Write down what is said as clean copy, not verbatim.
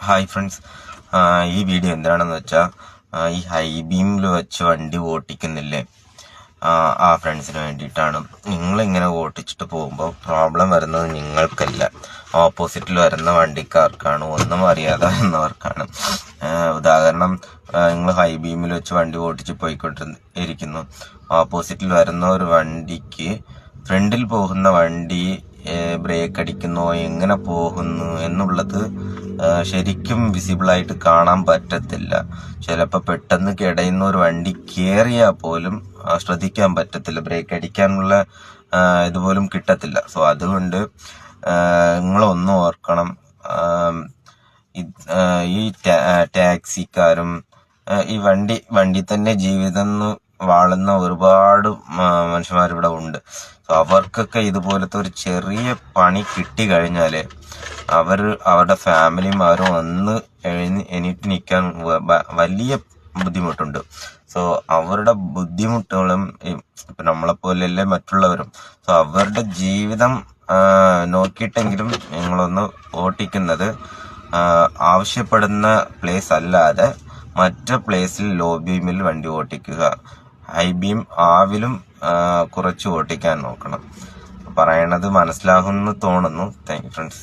Hi friends, ഈ video എന്താണെന്ന് വെച്ചാൽ ഈ ഹൈ ബീമിൽ വെച്ച് വണ്ടി ഓട്ടിക്കുന്നില്ലേ, ആ ഫ്രണ്ട്സിന് വേണ്ടിയിട്ടാണ്. നിങ്ങളിങ്ങനെ ഓട്ടിച്ചിട്ട് പോകുമ്പോൾ പ്രോബ്ലം വരുന്നത് നിങ്ങൾക്കല്ല, ഓപ്പോസിറ്റിൽ വരുന്ന വണ്ടിക്കാർക്കാണ്, ഒന്നും അറിയാതെ വരുന്നവർക്കാണ്. ഉദാഹരണം, നിങ്ങൾ ഹൈ ബീമിൽ വെച്ച് വണ്ടി ഓട്ടിച്ച് പോയിക്കൊണ്ടിരിക്കുന്നു. ഓപ്പോസിറ്റിൽ വരുന്ന ഒരു വണ്ടിക്ക് ഫ്രണ്ടിൽ പോകുന്ന വണ്ടി ബ്രേക്ക് അടിക്കുന്നോ എങ്ങനെ പോകുന്നു എന്നുള്ളത് ശരിക്കും വിസിബിളായിട്ട് കാണാൻ പറ്റത്തില്ല. ചിലപ്പോൾ പെട്ടെന്ന് കിടയുന്ന ഒരു വണ്ടി കയറിയാൽ പോലും ശ്രദ്ധിക്കാൻ പറ്റത്തില്ല, ബ്രേക്ക് അടിക്കാനുള്ള ഇതുപോലും കിട്ടത്തില്ല. സോ അതുകൊണ്ട് നിങ്ങളൊന്നും ഓർക്കണം, ഈ ടാക്സിക്കാരും ഈ വണ്ടി തന്നെ ജീവിതം വാഴുന്ന ഒരുപാട് മനുഷ്യന്മാരിവിടെ ഉണ്ട്. സോ അവർക്കൊക്കെ ഇതുപോലത്തെ ഒരു ചെറിയ പണി കിട്ടി കഴിഞ്ഞാല് അവരുടെ ഫാമിലിയും അവരും ഒന്ന് എണീറ്റ് നിൽക്കാൻ വലിയ ബുദ്ധിമുട്ടുണ്ട്. സോ അവരുടെ ബുദ്ധിമുട്ടുകളും ഇപ്പൊ നമ്മളെപ്പോലെയല്ലേ മറ്റുള്ളവരും. സോ അവരുടെ ജീവിതം നോക്കിയിട്ടെങ്കിലും നിങ്ങളൊന്ന് ഓട്ടിക്കുന്നത് ആവശ്യപ്പെടുന്ന പ്ലേസ് അല്ലാതെ മറ്റു പ്ലേസിൽ ലോ ബീമിൽ വണ്ടി ഓട്ടിക്കുക. ഹൈ ബീം ആവിലും കുറച്ച് ഓട്ടിക്കാൻ നോക്കണം. പറയണത് മനസ്സിലാകുമെന്ന് തോന്നുന്നു. Thank you friends.